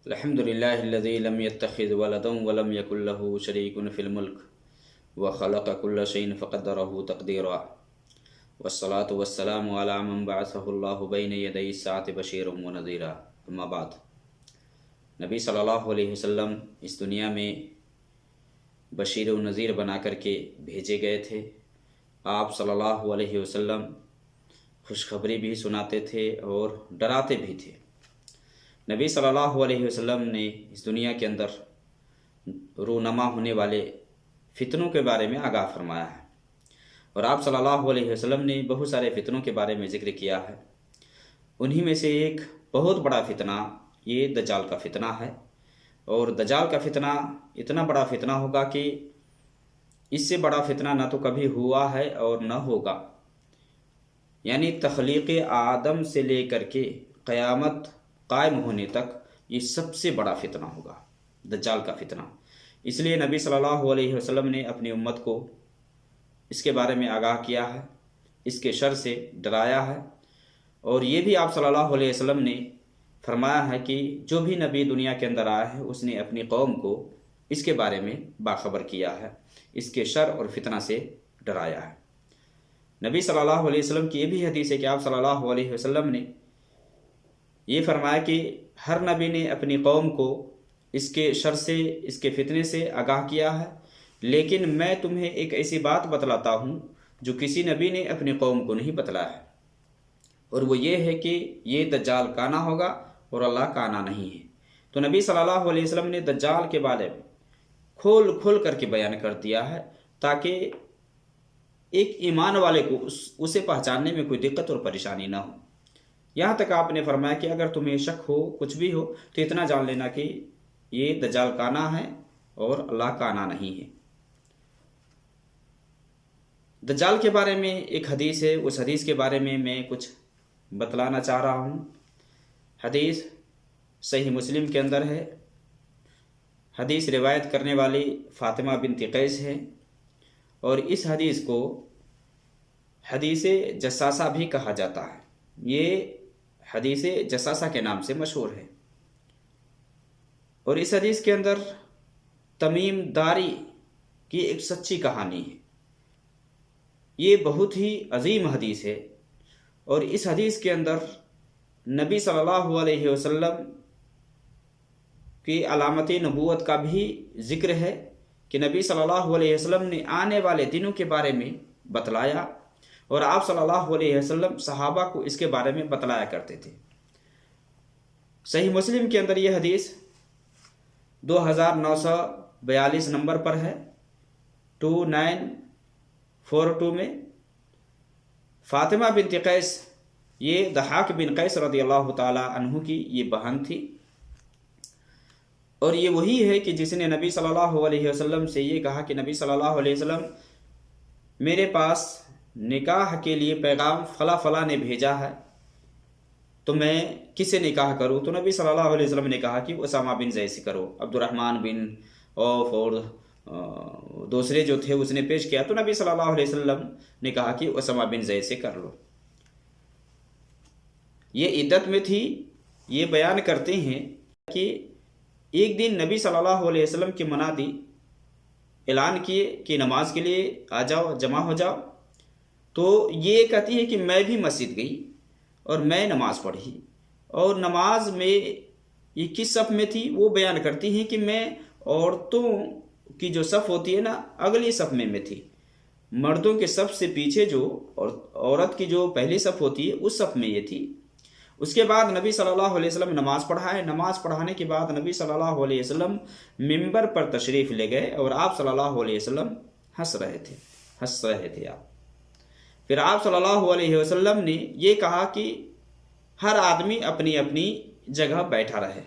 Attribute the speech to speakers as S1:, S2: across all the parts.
S1: الحمد لله الذي لم يتخذ ولدا ولم يكن له شريك في الملك وخلق كل شيء فقدره تقديرا والصلاة والسلام على من بعثه الله بين يدي الساعة بشيرا ونذيرا اما بعد نبی صلی اللہ علیہ وسلم اس دنیا میں بشیر و نذیر بنا کر کے بھیجے گئے تھے۔ آپ صلی اللہ علیہ وسلم خوشخبری بھی سناتے تھے اور ڈراتے بھی تھے۔ نبی صلی اللہ علیہ وسلم نے اس دنیا کے اندر رونما ہونے والے فتنوں کے بارے میں آگاہ فرمایا ہے، اور آپ صلی اللہ علیہ وسلم نے بہت سارے فتنوں کے بارے میں ذکر کیا ہے۔ انہی میں سے ایک بہت بڑا فتنہ یہ دجال کا فتنہ ہے، اور دجال کا فتنہ اتنا بڑا فتنہ ہوگا کہ اس سے بڑا فتنہ نہ تو کبھی ہوا ہے اور نہ ہوگا، یعنی تخلیق آدم سے لے کر کے قیامت قائم ہونے تک یہ سب سے بڑا فتنہ ہوگا، دجال کا فتنہ۔ اس لیے نبی صلی اللہ علیہ وسلم نے اپنی امت کو اس کے بارے میں آگاہ کیا ہے، اس کے شر سے ڈرایا ہے، اور یہ بھی آپ صلی اللہ علیہ وسلم نے فرمایا ہے کہ جو بھی نبی دنیا کے اندر آیا ہے اس نے اپنی قوم کو اس کے بارے میں باخبر کیا ہے، اس کے شر اور فتنہ سے ڈرایا ہے۔ نبی صلی اللہ علیہ وسلم کی یہ بھی حدیث ہے کہ آپ صلی اللہ علیہ وسلم نے یہ فرمایا کہ ہر نبی نے اپنی قوم کو اس کے شر سے، اس کے فتنے سے آگاہ کیا ہے، لیکن میں تمہیں ایک ایسی بات بتلاتا ہوں جو کسی نبی نے اپنی قوم کو نہیں بتلایا ہے، اور وہ یہ ہے کہ یہ دجال کانا ہوگا اور اللہ کانا نہیں ہے۔ تو نبی صلی اللہ علیہ وسلم نے دجال کے بارے میں کھول کر کے بیان کر دیا ہے، تاکہ ایک ایمان والے کو اسے پہچاننے میں کوئی دقت اور پریشانی نہ ہو۔ یہاں تک آپ نے فرمایا کہ اگر تمہیں شک ہو، کچھ بھی ہو، تو اتنا جان لینا کہ یہ دجال کانا ہے اور اللہ کانا نہیں ہے۔ دجال کے بارے میں ایک حدیث ہے، اس حدیث کے بارے میں کچھ بتلانا چاہ رہا ہوں۔ حدیث صحیح مسلم کے اندر ہے، حدیث روایت کرنے والی فاطمہ بنت قیس ہے، اور اس حدیث کو حدیث جساسہ بھی کہا جاتا ہے۔ یہ حدیث جساسہ کے نام سے مشہور ہے، اور اس حدیث کے اندر تمیم داری کی ایک سچی کہانی ہے۔ یہ بہت ہی عظیم حدیث ہے، اور اس حدیث کے اندر نبی صلی اللہ علیہ وسلم کی علامت نبوت کا بھی ذکر ہے کہ نبی صلی اللہ علیہ وسلم نے آنے والے دنوں کے بارے میں بتلایا، اور آپ صلی اللہ علیہ وسلم صحابہ کو اس کے بارے میں بتلایا کرتے تھے۔ صحیح مسلم کے اندر یہ حدیث 2942 نمبر پر ہے، 2942 میں فاطمہ بنت قیس، یہ ضحاک بن قیس رضی اللہ تعالی عنہ کی یہ بہن تھی، اور یہ وہی ہے کہ جس نے نبی صلی اللہ علیہ وسلم سے یہ کہا کہ نبی صلی اللہ علیہ وسلم میرے پاس نکاح کے لیے پیغام فلاں نے بھیجا ہے، تو میں کس سے نکاح کروں؟ تو نبی صلی اللہ علیہ وسلم نے کہا کہ اسامہ بن زید سے کرو۔ عبد الرحمن بن عوف اور دوسرے جو تھے اس نے پیش کیا، تو نبی صلی اللہ علیہ وسلم نے کہا کہ اسامہ بن زید سے کر لو۔ یہ عدت میں تھی۔ یہ بیان کرتے ہیں کہ ایک دن نبی صلی اللہ علیہ وسلم کے منادی اعلان کیے کہ نماز کے لیے آ جاؤ، جمع ہو جاؤ، تو یہ کہتی ہے کہ میں بھی مسجد گئی اور میں نماز پڑھی، اور نماز میں یہ کس صف میں تھی وہ بیان کرتی ہیں کہ میں عورتوں کی جو صف ہوتی ہے نا، اگلی صف میں تھی۔ مردوں کے صف سے پیچھے جو عورت کی جو پہلی صف ہوتی ہے اس صف میں یہ تھی۔ اس کے بعد نبی صلی اللہ علیہ وسلم نماز پڑھائے۔ نماز پڑھانے کے بعد نبی صلی اللہ علیہ وسلم منبر پر تشریف لے گئے، اور آپ صلی اللہ علیہ وسلم ہنس رہے تھے آپ۔ پھر آپ صلی اللہ علیہ وسلم نے یہ کہا کہ ہر آدمی اپنی اپنی جگہ بیٹھا رہے۔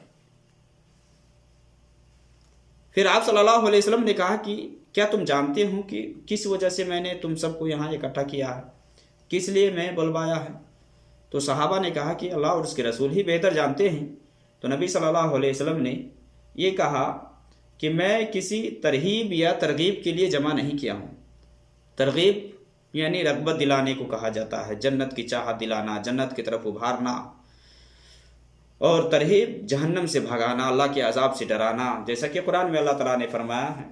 S1: پھر آپ صلی اللہ علیہ وسلم نے کہا کہ کیا تم جانتے ہو کہ کس وجہ سے میں نے تم سب کو یہاں اکٹھا کیا ہے، کس لیے میں بلوایا ہے؟ تو صحابہ نے کہا کہ اللہ اور اس کے رسول ہی بہتر جانتے ہیں۔ تو نبی صلی اللہ علیہ وسلم نے یہ کہا کہ میں کسی ترہیب یا ترغیب کے لیے جمع نہیں کیا ہوں۔ ترغیب یعنی رغبت دلانے کو کہا جاتا ہے، جنت کی چاہت دلانا، جنت کی طرف ابھارنا۔ اور ترہیب جہنم سے بھگانا، اللہ کے عذاب سے ڈرانا، جیسا کہ قرآن میں اللہ تعالیٰ نے فرمایا ہے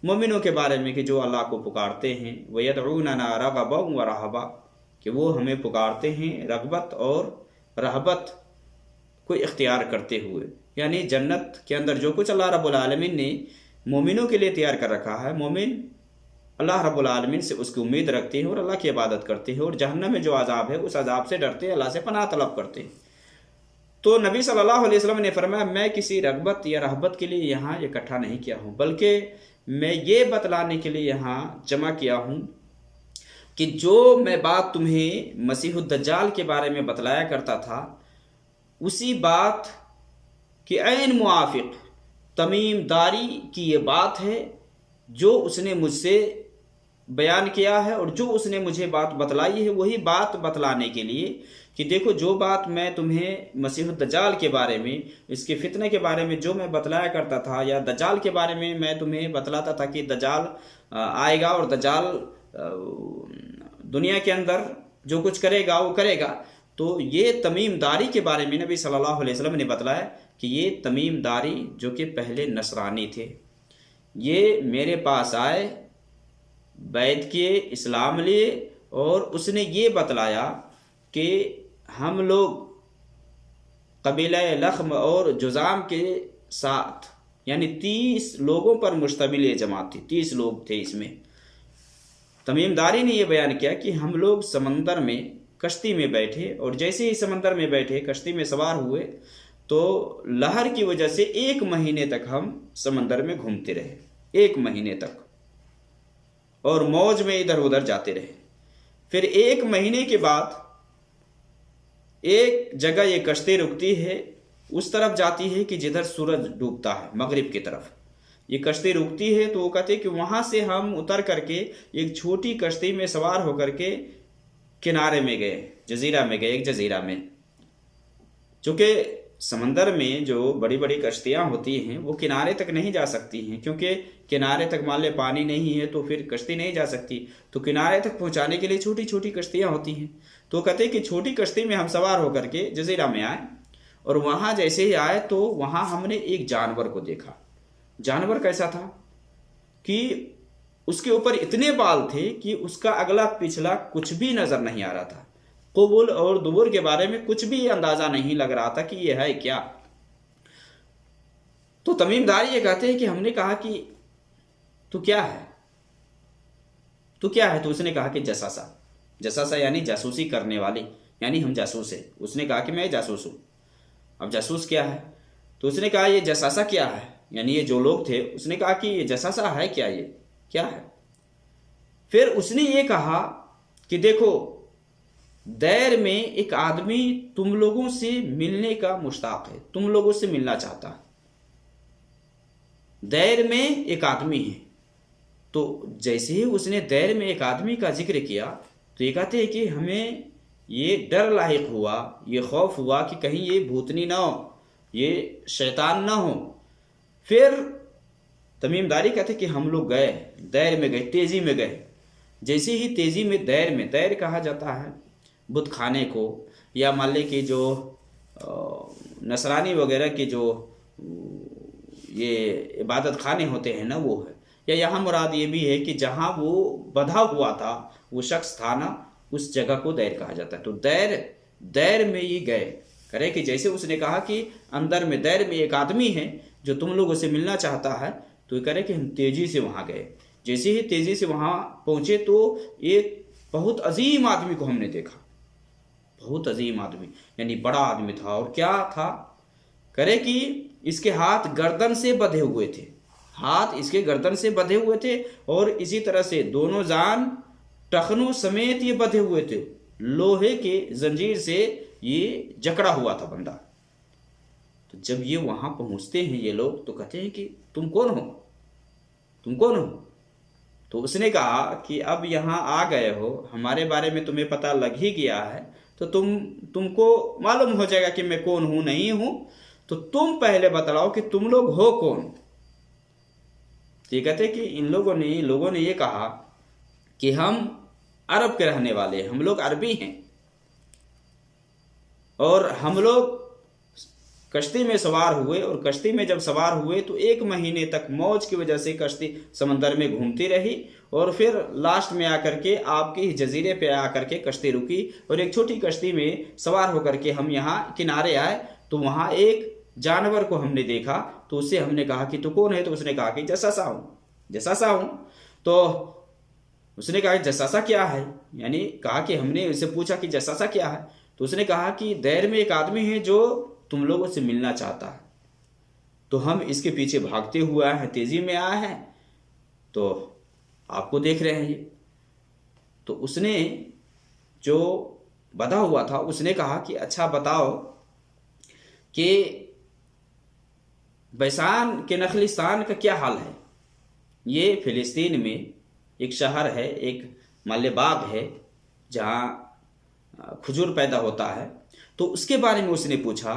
S1: مومنوں کے بارے میں کہ جو اللہ کو پکارتے ہیں وَيَدْعُونَنَا رَغَبًا وَرَهَبًا، کہ وہ ہمیں پکارتے ہیں رغبت اور رہبت کو اختیار کرتے ہوئے، یعنی جنت کے اندر جو کچھ اللہ رب العالمین نے مومنوں کے لیے تیار کر رکھا ہے، مومن اللہ رب العالمین سے اس کی امید رکھتے ہیں اور اللہ کی عبادت کرتے ہیں، اور جہنم میں جو عذاب ہے اس عذاب سے ڈرتے ہیں، اللہ سے پناہ طلب کرتے ہیں۔ تو نبی صلی اللہ علیہ وسلم نے فرمایا میں کسی رغبت یا رہبت کے لیے یہاں اکٹھا نہیں کیا ہوں، بلکہ میں یہ بتلانے کے لیے یہاں جمع کیا ہوں کہ جو میں بات تمہیں مسیح الدجال کے بارے میں بتلایا کرتا تھا، اسی بات کے عین موافق تمیم داری کی یہ بات ہے جو اس نے مجھ سے بیان کیا ہے، اور جو اس نے مجھے بات بتلائی ہے وہی بات بتلانے کے لیے کہ دیکھو جو بات میں تمہیں مسیح الدجال کے بارے میں، اس کے فتنے کے بارے میں جو میں بتلایا کرتا تھا، یا دجال کے بارے میں تمہیں بتلاتا تھا کہ دجال آئے گا اور دجال دنیا کے اندر جو کچھ کرے گا وہ کرے گا، تو یہ تمیم داری کے بارے میں نبی صلی اللہ علیہ وسلم نے بتلایا کہ یہ تمیم داری جو کہ پہلے نصرانی تھے، یہ میرے پاس آئے، بیعت کیے، اسلام لیے، اور اس نے یہ بتلایا کہ ہم لوگ قبیلہ لخم اور جذام کے ساتھ، یعنی 30 لوگوں پر مشتمل یہ جماعت تھی، 30 لوگ تھے اس میں۔ تمیم داری نے یہ بیان کیا کہ ہم لوگ سمندر میں کشتی میں بیٹھے، اور جیسے ہی سمندر میں بیٹھے، کشتی میں سوار ہوئے، تو لہر کی وجہ سے 1 مہینے تک ہم سمندر میں گھومتے رہے، 1 مہینے تک، اور موج میں ادھر ادھر جاتے رہے۔ پھر 1 مہینے کے بعد ایک جگہ یہ کشتی رکتی ہے، اس طرف جاتی ہے کہ جدھر سورج ڈوبتا ہے، مغرب کی طرف یہ کشتی رکتی ہے، تو وہ کہتے ہیں کہ وہاں سے ہم اتر کر کے ایک چھوٹی کشتی میں سوار ہو کر کے کنارے میں گئے، جزیرہ میں گئے، ایک جزیرہ میں۔ چونکہ سمندر میں جو بڑی بڑی کشتیاں ہوتی ہیں وہ کنارے تک نہیں جا سکتی ہیں، کیونکہ کنارے تک مان لے پانی نہیں ہے تو پھر کشتی نہیں جا سکتی، تو کنارے تک پہنچانے کے لیے چھوٹی چھوٹی کشتیاں ہوتی ہیں۔ تو کہتے ہیں کہ چھوٹی کشتی میں ہم سوار ہو کر کے جزیرہ میں آئے، اور وہاں جیسے ہی آئے تو وہاں ہم نے ایک جانور کو دیکھا۔ جانور کیسا تھا کہ اس کے اوپر اتنے بال تھے کہ اس کا اگلا پچھلا کچھ بھی نظر نہیں آ رہا تھا، قبول اور دبر کے بارے میں کچھ بھی اندازہ نہیں لگ رہا تھا کہ یہ ہے کیا۔ تو تمیم داری یہ کہتے ہیں کہ ہم نے کہا کہ تو کیا ہے، تو کیا ہے؟ تو اس نے کہا کہ جساسا، جساسا یعنی جاسوسی کرنے والی، یعنی ہم جاسوس ہیں۔ اس نے کہا کہ میں جاسوس ہوں۔ اب جاسوس کیا ہے؟ تو اس نے کہا یہ جساسا کیا ہے، یعنی یہ جو لوگ تھے، اس نے کہا کہ یہ جساسا ہے کیا، یہ کیا ہے؟ پھر اس نے یہ کہا کہ دیکھو دیر میں ایک آدمی تم لوگوں سے ملنے کا مشتاق ہے، تم لوگوں سے ملنا چاہتا ہے، دیر میں ایک آدمی ہے۔ تو جیسے ہی اس نے دیر میں ایک آدمی کا ذکر کیا تو یہ کہتے ہیں کہ ہمیں یہ ڈر لاحق ہوا، یہ خوف ہوا کہ کہیں یہ بھوتنی نہ ہو، یہ شیطان نہ ہو۔ پھر تمیم داری کہتے کہ ہم لوگ گئے، دیر میں گئے، تیزی میں گئے۔ جیسے ہی تیزی میں دیر کہا جاتا ہے بت خانے کو، یا مان لے کہ جو نصرانی وغیرہ کے جو یہ عبادت خانے ہوتے ہیں نا وہ ہے، یا یہاں مراد یہ بھی ہے کہ جہاں وہ بدھا ہوا تھا وہ شخص تھا نا، اس جگہ کو دیر کہا جاتا ہے۔ تو دیر میں یہ گئے کرے کہ جیسے اس نے کہا کہ اندر میں دیر میں ایک آدمی ہے جو تم لوگوں سے ملنا چاہتا ہے، تو یہ کرے کہ ہم تیزی سے وہاں گئے۔ جیسے ہی تیزی سے وہاں پہنچے تو ایک بہت عظیم آدمی کو ہم نے دیکھا، بہت عظیم آدمی، یعنی بڑا آدمی تھا۔ اور کیا تھا کرے کہ اس کے ہاتھ گردن سے بدھے ہوئے تھے، ہاتھ اس کے گردن سے بدھے ہوئے تھے، اور اسی طرح سے دونوں جان ٹخنوں سمیت یہ بدھے ہوئے تھے، لوہے کے زنجیر سے یہ جکڑا ہوا تھا بندہ۔ تو جب یہ وہاں پہنچتے ہیں یہ لوگ تو کہتے ہیں کہ تم کون ہو، تم کون ہو؟ تو اس نے کہا کہ اب یہاں آ گئے ہو، ہمارے بارے میں تمہیں پتہ لگ ہی گیا ہے، تو تم کو معلوم ہو جائے گا کہ میں کون ہوں نہیں ہوں، تو تم پہلے بتلاؤ کہ تم لوگ ہو کون۔ یہ کہتے کہ ان لوگوں نے یہ کہا کہ ہم عرب کے رہنے والے ہیں، ہم لوگ عربی ہیں، اور ہم لوگ کشتی میں سوار ہوئے، اور کشتی میں جب سوار ہوئے تو 1 مہینے تک موج کی وجہ سے کشتی سمندر میں گھومتی رہی، اور پھر لاسٹ میں آ کر کے آپ کے جزیرے پہ آ کر کے کشتی رکی، اور ایک چھوٹی کشتی میں سوار ہو کر کے ہم یہاں کنارے آئے تو وہاں ایک جانور کو ہم نے دیکھا، تو اس سے ہم نے کہا کہ تو کون ہے؟ تو اس نے کہا کہ جساسا ہوں، جساسا ہوں۔ تو اس نے کہا کہ جساسا کیا ہے؟ یعنی کہا کہ ہم نے اس سے پوچھا کہ جساسا کیا ہے؟ تو اس نے کہا کہ دیر میں ایک آدمی ہے جو تم لوگوں سے ملنا چاہتا ہے، تو ہم اس کے پیچھے بھاگتے ہوئے آئے ہیں، تیزی میں آئے ہیں، تو آپ کو دیکھ رہے ہیں یہ۔ تو اس نے جو بدھا ہوا تھا اس نے کہا کہ اچھا بتاؤ کہ بیسان کے نخلستان کا کیا حال ہے؟ یہ فلسطین میں ایک شہر ہے، ایک مال باغ ہے جہاں کھجور پیدا ہوتا ہے، تو اس کے بارے میں اس نے پوچھا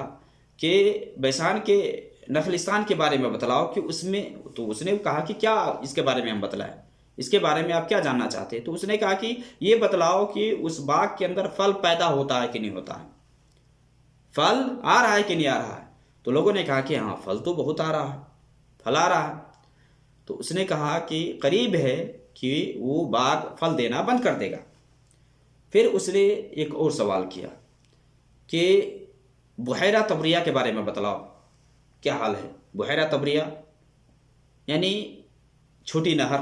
S1: کہ بیسان کے نخلستان کے بارے میں بتلاؤ کہ اس میں، تو اس نے کہا کہ کیا اس کے بارے میں ہم بتلائیں، اس کے بارے میں آپ کیا جاننا چاہتے ہیں؟ تو اس نے کہا کہ یہ بتلاؤ کہ اس باغ کے اندر پھل پیدا ہوتا ہے کہ نہیں ہوتا ہے، پھل آ رہا ہے کہ نہیں آ رہا ہے؟ تو لوگوں نے کہا کہ ہاں پھل تو بہت آ رہا ہے، پھل آ رہا ہے۔ تو اس نے کہا کہ قریب ہے کہ وہ باغ پھل دینا بند کر دے گا۔ پھر اس نے ایک اور سوال کیا کہ بحیرہ طبریہ کے بارے میں بتلاؤ کیا حال ہے؟ بحیرہ طبریہ یعنی چھوٹی نہر،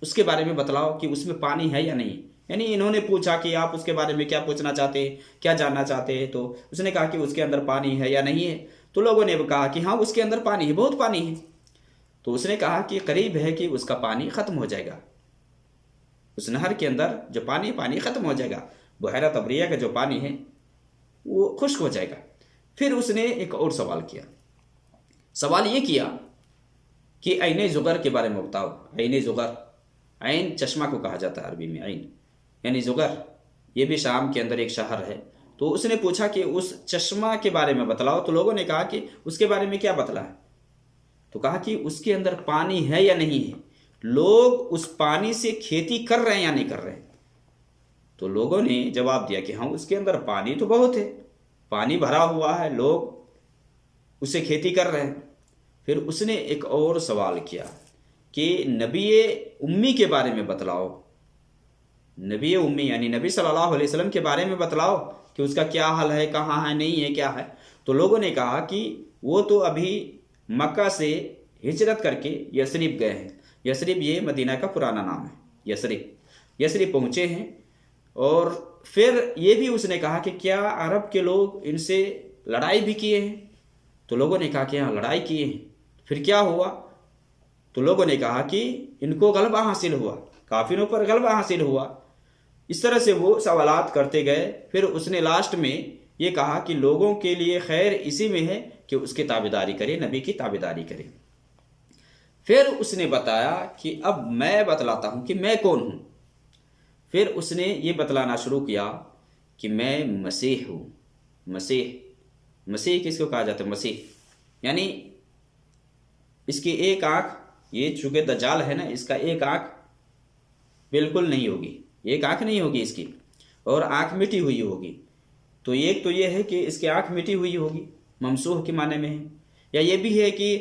S1: اس کے بارے میں بتلاؤ کہ اس میں پانی ہے یا نہیں۔ یعنی انہوں نے پوچھا کہ آپ اس کے بارے میں کیا پوچھنا چاہتے ہیں، کیا جاننا چاہتے ہیں؟ تو اس نے کہا کہ اس کے اندر پانی ہے یا نہیں ہے۔ تو لوگوں نے کہا کہ ہاں اس کے اندر پانی ہے، بہت پانی ہے۔ تو اس نے کہا کہ قریب ہے کہ اس کا پانی ختم ہو جائے گا، اس نہر کے اندر جو پانی ختم ہو جائے گا، بحیرہ طبریہ کا جو پانی ہے وہ خشک ہو جائے گا۔ پھر اس نے ایک اور سوال کیا، سوال یہ کیا کہ عین زغر کے بارے میں بتاؤ۔ عین زغر، عین چشمہ کو کہا جاتا ہے عربی میں، عین یعنی زغر، یہ بھی شام کے اندر ایک شہر ہے۔ تو اس نے پوچھا کہ اس چشمہ کے بارے میں بتلاؤ۔ تو لوگوں نے کہا کہ اس کے بارے میں کیا بتلا ہے؟ تو کہا کہ اس کے اندر پانی ہے یا نہیں ہے، لوگ اس پانی سے کھیتی کر رہے ہیں یا نہیں کر رہے ہیں؟ تو لوگوں نے جواب دیا کہ ہاں اس کے اندر پانی تو بہت ہے، پانی بھرا ہوا ہے، لوگ اسے کھیتی کر رہے ہیں۔ پھر اس نے ایک اور سوال کیا کہ نبی امی کے بارے میں بتلاؤ، نبی امی یعنی نبی صلی اللہ علیہ وسلم کے بارے میں بتلاؤ کہ اس کا کیا حال ہے، کہاں ہے، نہیں ہے، کیا ہے؟ تو لوگوں نے کہا کہ وہ تو ابھی مکہ سے ہجرت کر کے یثرب گئے ہیں۔ یثرب یہ مدینہ کا پرانا نام ہے، یثرب پہنچے ہیں۔ اور پھر یہ بھی اس نے کہا کہ کیا عرب کے لوگ ان سے لڑائی بھی کیے ہیں؟ تو لوگوں نے کہا کہ ہاں لڑائی کیے ہیں۔ پھر کیا ہوا؟ تو لوگوں نے کہا کہ ان کو غلبہ حاصل ہوا، کافروں پر غلبہ حاصل ہوا۔ اس طرح سے وہ سوالات کرتے گئے۔ پھر اس نے لاسٹ میں یہ کہا کہ لوگوں کے لیے خیر اسی میں ہے کہ اس کی تابعداری کرے، نبی کی تابعداری کرے۔ پھر اس نے بتایا کہ اب میں بتلاتا ہوں کہ میں کون ہوں۔ پھر اس نے یہ بتلانا شروع کیا کہ میں مسیح ہوں۔ مسیح کس کو کہا جاتا ہے؟ مسیح یعنی اس کی ایک آنکھ، یہ چونکہ دجال ہے نا، اس کا ایک آنکھ بالکل نہیں ہوگی، ایک آنکھ نہیں ہوگی اس کی، اور آنکھ مٹی ہوئی ہوگی۔ تو ایک تو یہ ہے کہ اس کی آنکھ مٹی ہوئی ہوگی، ممسوح کے معنی میں ہے، یا یہ بھی ہے کہ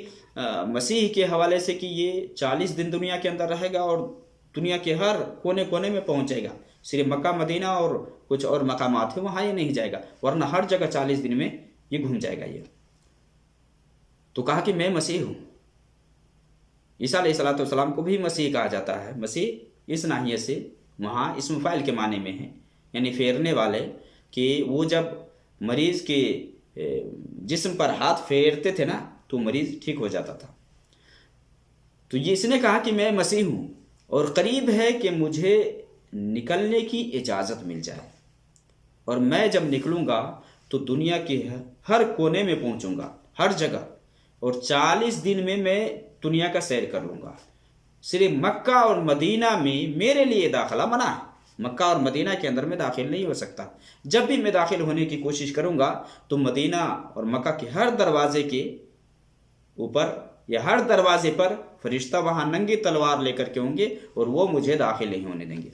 S1: مسیح کے حوالے سے کہ یہ 40 دن دنیا کے اندر رہے گا اور دنیا کے ہر کونے کونے میں پہنچ جائے گا، صرف مکہ مدینہ اور کچھ اور مقامات ہیں وہاں یہ نہیں جائے گا، ورنہ ہر جگہ 40 دن میں یہ گھوم جائے گا۔ یہ تو کہا کہ میں مسیح ہوں۔ عیسیٰ علیہ السلام کو بھی مسیح کہا جاتا ہے۔ مسیح اس ناحیے سے وہاں اسم فاعل کے معنی میں ہے، یعنی پھیرنے والے، کہ وہ جب مریض کے جسم پر ہاتھ پھیرتے تھے نا تو مریض ٹھیک ہو جاتا تھا۔ تو یہ اس نے کہا کہ میں مسیح ہوں اور قریب ہے کہ مجھے نکلنے کی اجازت مل جائے، اور میں جب نکلوں گا تو دنیا کے ہر کونے میں پہنچوں گا، ہر جگہ، اور 40 دن میں دنیا کا سیر کر لوں گا۔ صرف مکہ اور مدینہ میں میرے لیے داخلہ منع ہے، مکہ اور مدینہ کے اندر میں داخل نہیں ہو سکتا۔ جب بھی میں داخل ہونے کی کوشش کروں گا تو مدینہ اور مکہ کے ہر دروازے کے اوپر یا ہر دروازے پر فرشتہ وہاں ننگی تلوار لے کر کے ہوں گے اور وہ مجھے داخل نہیں ہونے دیں گے۔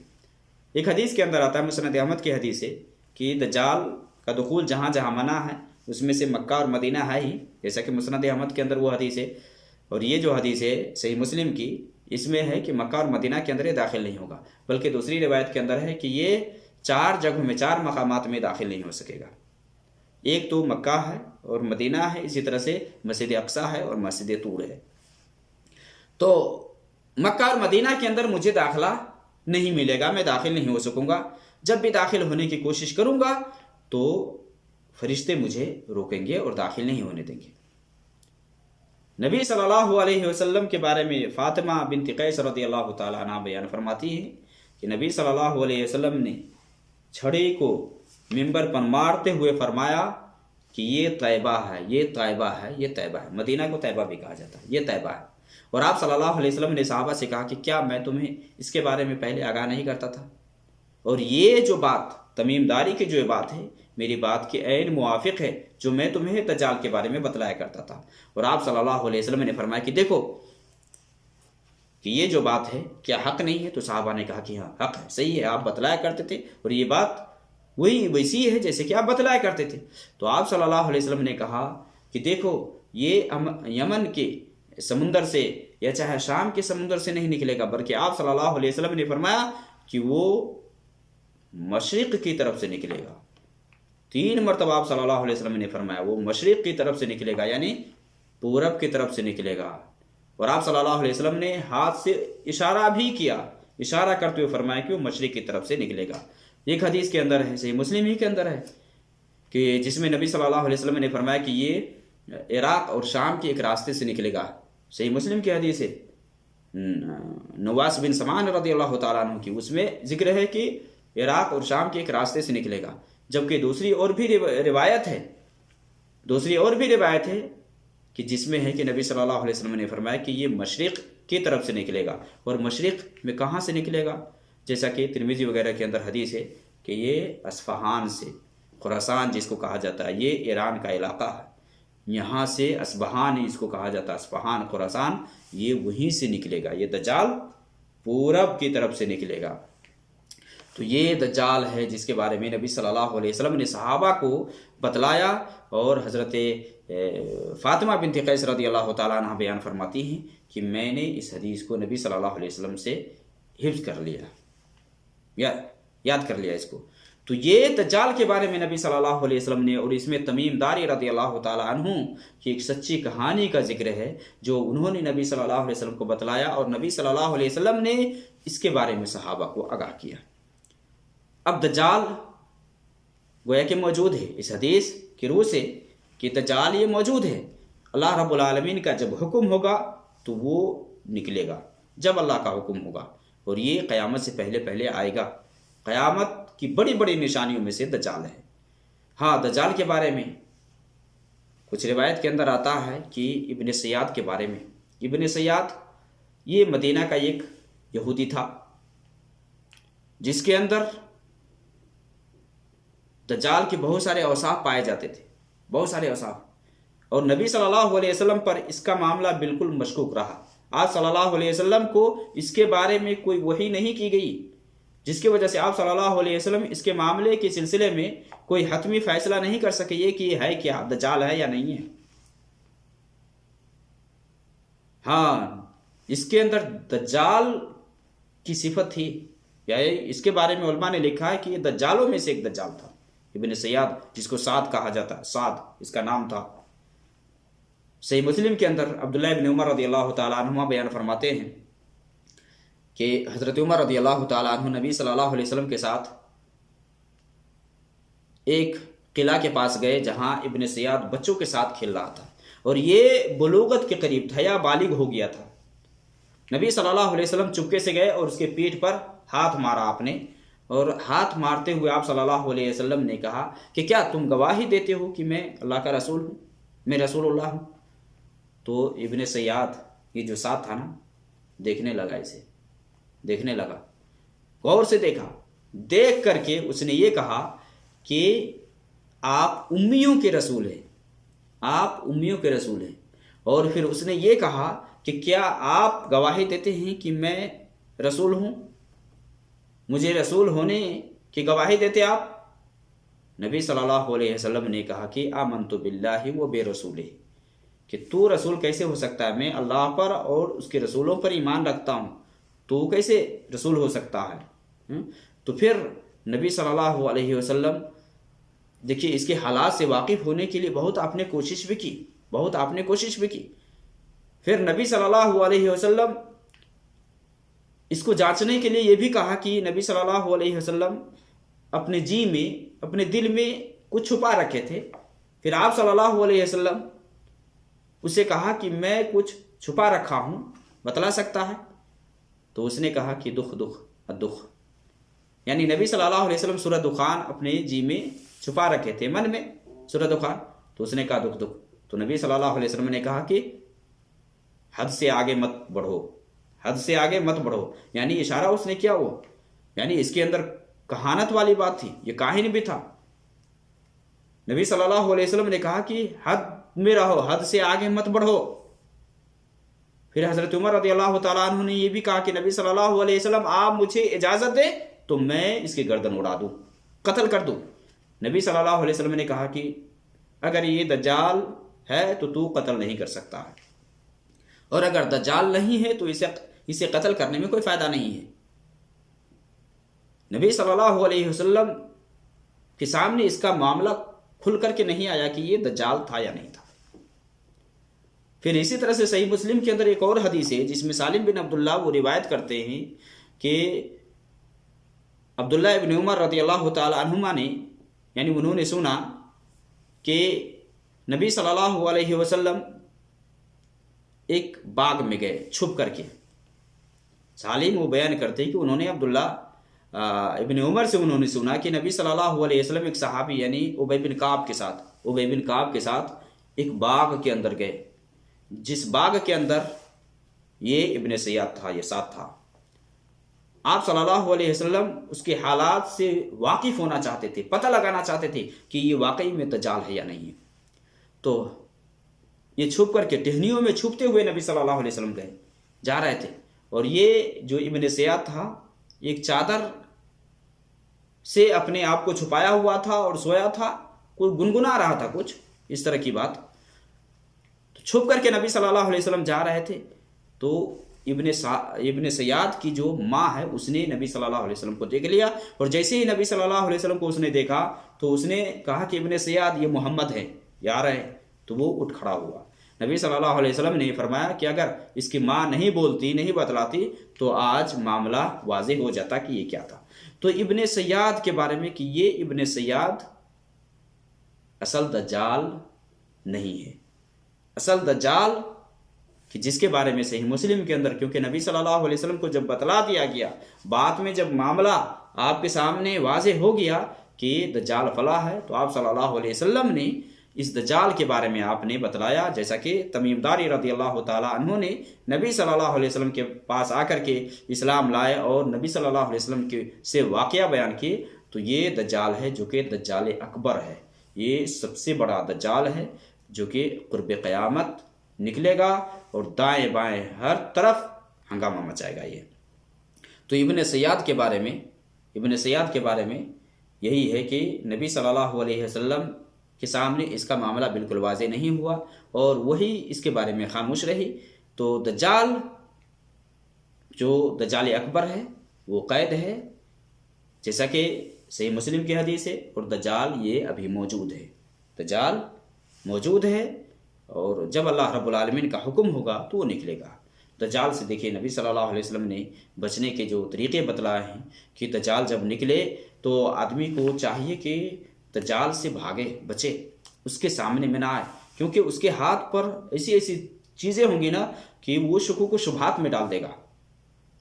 S1: ایک حدیث کے اندر آتا ہے، مسند احمد کی حدیث ہے، کہ دجال کا دخول جہاں جہاں منع ہے اس میں سے مکہ اور مدینہ ہے ہی، جیسا کہ مسند احمد کے اندر وہ حدیث ہے، اور یہ جو حدیث ہے صحیح مسلم کی، اس میں ہے کہ مکہ اور مدینہ کے اندر یہ داخل نہیں ہوگا، بلکہ دوسری روایت کے اندر ہے کہ یہ 4 جگہوں میں 4 مقامات میں داخل نہیں ہو سکے گا۔ ایک تو مکہ ہے اور مدینہ ہے، اسی طرح سے مسجد اقصی ہے اور مسجد طور ہے۔ تو مکہ اور مدینہ کے اندر مجھے داخلہ نہیں ملے گا، میں داخل نہیں ہو سکوں گا۔ جب بھی داخل ہونے کی کوشش کروں گا تو فرشتے مجھے روکیں گے اور داخل نہیں ہونے دیں گے۔ نبی صلی اللہ علیہ وسلم کے بارے میں فاطمہ بنت قیس رضی اللہ تعالی عنہ بیان فرماتی ہے کہ نبی صلی اللہ علیہ وسلم نے چھڑی کو منبر پر مارتے ہوئے فرمایا کہ یہ طیبہ ہے، یہ طیبہ ہے، یہ طیبہ ہے۔ مدینہ کو طیبہ بھی کہا جاتا ہے، یہ طیبہ ہے۔ اور آپ صلی اللہ علیہ وسلم نے صحابہ سے کہا کہ کیا میں تمہیں اس کے بارے میں پہلے آگاہ نہیں کرتا تھا؟ اور یہ جو بات تمیم داری کی جو بات ہے میری بات کے عین موافق ہے جو میں تمہیں دجال کے بارے میں بتلایا کرتا تھا۔ اور آپ صلی اللہ علیہ وسلم نے فرمایا کہ دیکھو کہ یہ جو بات ہے کیا حق نہیں ہے؟ تو صحابہ نے کہا کہ ہاں حق ہے، صحیح ہے، آپ بتلایا کرتے تھے اور یہ بات ویسی ہے جیسے کہ آپ بتلایا کرتے تھے۔ تو آپ صلی اللہ علیہ وسلم نے کہا کہ دیکھو یہ یمن کے سمندر سے یا چاہے شام کے سمندر سے نہیں نکلے گا، بلکہ آپ صلی اللہ علیہ وسلم نے فرمایا کہ وہ مشرق کی طرف سے نکلے گا۔ 3 مرتبہ آپ صلی اللہ علیہ وسلم نے فرمایا وہ مشرق کی طرف سے نکلے گا، یعنی پورب کی طرف سے نکلے گا۔ اور آپ صلی اللہ علیہ وسلم نے ہاتھ سے اشارہ بھی کیا، اشارہ کرتے ہوئے فرمایا کہ وہ مشرق کی طرف سے نکلے گا۔ ایک حدیث کے اندر ہے، صحیح مسلم ہی کے اندر ہے، کہ جس میں نبی صلی اللہ علیہ وسلم نے فرمایا کہ یہ عراق اور شام کے ایک راستے سے نکلے گا۔ صحیح مسلم کی حدیث ہے، نواس بن سمان رضی اللہ تعالیٰ عنہ کی، اس میں ذکر ہے کہ عراق اور شام کے ایک راستے سے نکلے گا۔ جبکہ دوسری اور بھی روایت ہے کہ جس میں ہے کہ نبی صلی اللہ علیہ وسلم نے فرمایا کہ یہ مشرق کی طرف سے نکلے گا۔ اور مشرق میں کہاں سے نکلے گا؟ جیسا کہ ترمذی وغیرہ کے اندر حدیث ہے کہ یہ اصفہان سے، خراسان جس کو کہا جاتا ہے، یہ ایران کا علاقہ ہے، یہاں سے اصبہان اس کو کہا جاتا ہے، اصفہان خراسان، یہ وہیں سے نکلے گا۔ یہ دجال پورب کی طرف سے نکلے گا۔ تو یہ دجال ہے جس کے بارے میں نبی صلی اللہ علیہ وسلم نے صحابہ کو بتلایا، اور حضرت فاطمہ بنت قیس رضی اللہ تعالیٰ عنہ بیان فرماتی ہیں کہ میں نے اس حدیث کو نبی صلی اللہ علیہ وسلم سے حفظ کر لیا، یاد کر لیا اس کو۔ تو یہ دجال کے بارے میں نبی صلی اللہ علیہ وسلم نے، اور اس میں تمیم داری رضی اللہ تعالیٰ عنہ کی ایک سچی کہانی کا ذکر ہے جو انہوں نے نبی صلی اللہ علیہ وسلم کو بتلایا، اور نبی صلی اللہ علیہ وسلم نے اس کے بارے میں صحابہ کو آگاہ کیا۔ اب دجال گویا کہ موجود ہے، اس حدیث کی روح سے کہ دجال یہ موجود ہے۔ اللہ رب العالمین کا جب حکم ہوگا تو وہ نکلے گا، جب اللہ کا حکم ہوگا، اور یہ قیامت سے پہلے آئے گا۔ قیامت کی بڑی بڑی نشانیوں میں سے دجال ہے۔ ہاں، دجال کے بارے میں کچھ روایت کے اندر آتا ہے کہ ابن سیاد کے بارے میں، ابن سیاد یہ مدینہ کا ایک یہودی تھا جس کے اندر دجال کے بہت سارے اوصاف پائے جاتے تھے، بہت سارے اوصاف، اور نبی صلی اللہ علیہ وسلم پر اس کا معاملہ بالکل مشکوک رہا۔ آپ صلی اللہ علیہ وسلم کو اس کے بارے میں کوئی وحی نہیں کی گئی، جس کی وجہ سے آپ صلی اللہ علیہ وسلم اس کے معاملے کے سلسلے میں کوئی حتمی فیصلہ نہیں کر سکے یہ کہ یہ ہے کیا، دجال ہے یا نہیں ہے۔ ہاں، اس کے اندر دجال کی صفت تھی، یا اس کے بارے میں علماء نے لکھا ہے کہ یہ دجالوں میں سے ایک دجال تھا، ابن سیاد، جس کو سعد کہا جاتا ہے، سعد اس کا نام تھا۔ صحیح مسلم کے اندر عبداللہ ابن عمر رضی اللہ تعالیٰ عنہما بیان فرماتے ہیں کہ حضرت عمر رضی اللہ تعالیٰ عنہ نبی صلی اللہ علیہ وسلم کے ساتھ ایک قلعہ کے پاس گئے جہاں ابن سیاد بچوں کے ساتھ کھیل رہا تھا، اور یہ بلوغت کے قریب تھا یا بالغ ہو گیا تھا۔ نبی صلی اللہ علیہ وسلم چپکے سے گئے اور اس کے پیٹھ پر ہاتھ مارا آپ نے، اور ہاتھ مارتے ہوئے آپ صلی اللہ علیہ وسلم نے کہا کہ کیا تم گواہی دیتے ہو کہ میں اللہ کا رسول ہوں، میں رسول اللہ ہوں؟ تو ابن سیاد یہ جو ساتھ تھا نا، دیکھنے لگا، اسے دیکھنے لگا، غور سے دیکھا، دیکھ کر کے اس نے یہ کہا کہ آپ امیوں کے رسول ہیں، آپ امیوں کے رسول ہیں۔ اور پھر اس نے یہ کہا کہ کیا آپ گواہی دیتے ہیں کہ میں رسول ہوں، مجھے رسول ہونے کی گواہی دیتے آپ؟ نبی صلی اللہ علیہ وسلم نے کہا کہ آمنت باللہ و برسولہ، کہ تو رسول کیسے ہو سکتا ہے؟ میں اللہ پر اور اس کے رسولوں پر ایمان رکھتا ہوں، تو کیسے رسول ہو سکتا ہے؟ تو پھر نبی صلی اللہ علیہ وسلم دیکھیے اس کے حالات سے واقف ہونے کے لیے بہت آپ نے کوشش بھی کی، پھر نبی صلی اللہ علیہ وسلم اس کو جانچنے کے لیے یہ بھی کہا کہ نبی صلی اللہ علیہ وسلم اپنے جی میں، اپنے دل میں کچھ چھپا رکھے تھے، پھر آپ صلی اللہ علیہ وسلم اسے کہا کہ میں کچھ چھپا رکھا ہوں، بتلا سکتا ہے؟ تو اس نے کہا کہ دکھ، یعنی نبی صلی اللہ علیہ وسلم سورہ دخان اپنے جی میں چھپا رکھے تھے، من میں سورہ دخان، تو اس نے کہا دکھ، تو نبی صلی اللہ علیہ وسلم نے کہا کہ حد سے آگے مت بڑھو، یعنی اشارہ اس نے کیا، وہ یعنی اس کے اندر کہانت والی بات تھی، یہ کاہن بھی تھا۔ نبی صلی اللہ علیہ وسلم نے کہا کہ حد میں رہو، حد سے آگے مت بڑھو۔ پھر حضرت عمر رضی اللہ تعالیٰ عنہ نے یہ بھی کہا کہ نبی صلی اللہ علیہ وسلم آپ مجھے اجازت دیں تو میں اس کی گردن اڑا دوں، قتل کر دوں۔ نبی صلی اللہ علیہ وسلم نے کہا کہ اگر یہ دجال ہے تو قتل نہیں کر سکتا ہے، اور اگر دجال نہیں ہے تو اسے قتل کرنے میں کوئی فائدہ نہیں ہے۔ نبی صلی اللہ علیہ وسلم کے سامنے اس کا معاملہ کھل کر کے نہیں آیا کہ یہ دجال تھا یا نہیں تھا۔ پھر اسی طرح سے صحیح مسلم کے اندر ایک اور حدیث ہے جس میں سالم بن عبداللہ وہ روایت کرتے ہیں کہ عبداللہ ابن عمر رضی اللہ تعالی عنہما نے، یعنی انہوں نے سنا کہ نبی صلی اللہ علیہ وسلم ایک باغ میں گئے چھپ کر کے۔ سالم وہ بیان کرتے ہیں کہ انہوں نے عبداللہ ابن عمر سے انہوں نے سنا کہ نبی صلی اللہ علیہ وسلم ایک صحابی یعنی ابی بن کعب کے ساتھ ایک باغ کے اندر گئے، جس باغ کے اندر یہ ابن سیاد تھا، یہ ساتھ تھا۔ آپ صلی اللہ علیہ وسلم اس کے حالات سے واقف ہونا چاہتے تھے، پتہ لگانا چاہتے تھے کہ یہ واقعی میں دجال ہے یا نہیں ہے۔ تو یہ چھپ کر کے ٹہنیوں میں چھپتے ہوئے نبی صلی اللہ علیہ وسلم جا رہے تھے، اور یہ جو ابن سیاد تھا ایک چادر سے اپنے آپ کو چھپایا ہوا تھا اور سویا تھا، کوئی گنگنا رہا تھا کچھ اس طرح کی بات۔ تو چھپ کر کے نبی صلی اللہ علیہ وسلم جا رہے تھے، تو ابن سیاد کی جو ماں ہے اس نے نبی صلی اللہ علیہ وسلم کو دیکھ لیا، اور جیسے ہی نبی صلی اللہ علیہ وسلم کو اس نے دیکھا تو اس نے کہا کہ ابن سیاد یہ محمد ہے، یہ آ رہے ہیں۔ تو وہ اٹھ کھڑا ہوا۔ نبی صلی اللہ علیہ وسلم نے فرمایا کہ اگر اس کی ماں نہیں بولتی، نہیں بتلاتی تو آج معاملہ واضح ہو جاتا کہ یہ کیا تھا۔ تو ابن سیاد کے بارے میں کہ یہ ابن سیاد اصل دجال نہیں ہے، اصل دجال کہ جس کے بارے میں صحیح مسلم کے اندر، کیونکہ نبی صلی اللہ علیہ وسلم کو جب بتلا دیا گیا، بعد میں جب معاملہ آپ کے سامنے واضح ہو گیا کہ دجال فلاں ہے، تو آپ صلی اللہ علیہ وسلم نے اس دجال کے بارے میں آپ نے بتلایا، جیسا کہ تمیم داری رضی اللہ تعالیٰ عنہ نے نبی صلی اللہ علیہ وسلم کے پاس آ کر کے اسلام لائے اور نبی صلی اللہ علیہ وسلم سے واقعہ بیان کیے۔ تو یہ دجال ہے جو کہ دجال اکبر ہے، یہ سب سے بڑا دجال ہے جو کہ قرب قیامت نکلے گا اور دائیں بائیں ہر طرف ہنگامہ مچائے گا یہ۔ تو ابن سیاد کے بارے میں یہی ہے کہ نبی صلی اللہ علیہ وسلم کے سامنے اس کا معاملہ بالکل واضح نہیں ہوا اور وہی اس کے بارے میں خاموش رہی۔ تو دجال جو دجال اکبر ہے وہ قید ہے، جیسا کہ صحیح مسلم کی حدیث ہے، اور دجال یہ ابھی موجود ہے، دجال موجود ہے، اور جب اللہ رب العالمین کا حکم ہوگا تو وہ نکلے گا۔ دجال سے دیکھیے نبی صلی اللہ علیہ وسلم نے بچنے کے جو طریقے بتلائے ہیں کہ دجال جب نکلے تو آدمی کو چاہیے کہ دجال سے بھاگے، بچے، اس کے سامنے میں نہ آئے، کیونکہ اس کے ہاتھ پر ایسی چیزیں ہوں گی نا کہ وہ شکوک و شبہات میں ڈال دے گا،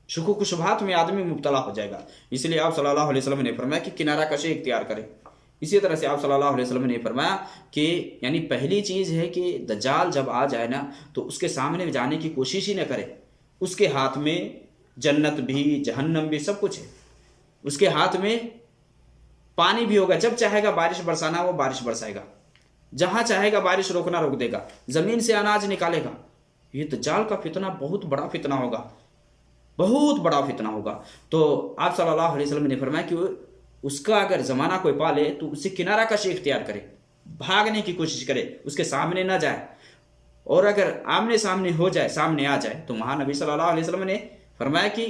S1: شکوک و شبہات میں آدمی مبتلا ہو جائے گا۔ اس لیے آپ صلی اللہ علیہ وسلم نے فرمایا کہ کنارہ کشی اختیار کرے۔ اسی طرح سے آپ صلی اللہ علیہ وسلم نے فرمایا کہ یعنی پہلی چیز ہے کہ دجال جب آ جائے نا تو اس کے سامنے جانے کی کوشش ہی نہ کرے۔ اس کے ہاتھ میں جنت بھی جہنم بھی سب کچھ ہے، اس کے ہاتھ میں پانی بھی ہوگا، جب چاہے گا بارش برسانا وہ بارش برسائے گا، جہاں چاہے گا بارش روکنا روک دے گا، زمین سے اناج نکالے گا۔ یہ دجال کا فتنہ بہت بڑا فتنہ ہوگا، بہت بڑا فتنہ ہوگا۔ تو آپ صلی اللہ علیہ وسلم نے فرمایا کہ اس کا اگر زمانہ کوئی پالے تو اسے کنارہ کشی اختیار کرے، بھاگنے کی کوشش کرے، اس کے سامنے نہ جائے، اور اگر آمنے سامنے ہو جائے، سامنے آ جائے تو وہاں نبی صلی اللہ علیہ وسلم نے فرمایا کہ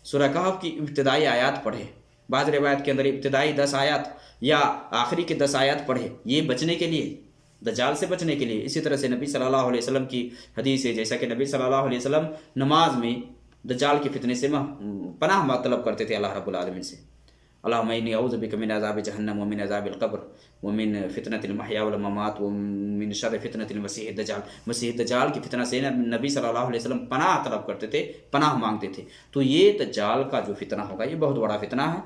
S1: سورہ کہف کی ابتدائی آیات پڑھے، بعض روایت کے اندر ابتدائی 10 آیات یا آخری کے 10 آیات پڑھے، یہ بچنے کے لیے، دجال سے بچنے کے لیے۔ اسی طرح سے نبی صلی اللہ علیہ وسلم کی حدیث ہے، جیسا کہ نبی صلی اللہ علیہ وسلم نماز میں دجال کے فتنے سے پناہ طلب کرتے تھے اللہ رب العالمین سے، اللہم انی اعوذ بک من عذاب جہنم ومن عذاب القبر ومن فتنة المحیا والممات ومن شر فتنة المسیح الدجال۔ مسیح دجال کی فتنہ سے نبی صلی اللہ علیہ وسلم پناہ طلب کرتے تھے، پناہ مانگتے تھے۔ تو یہ دجال کا جو فتنہ ہوگا یہ بہت بڑا فتنہ ہے۔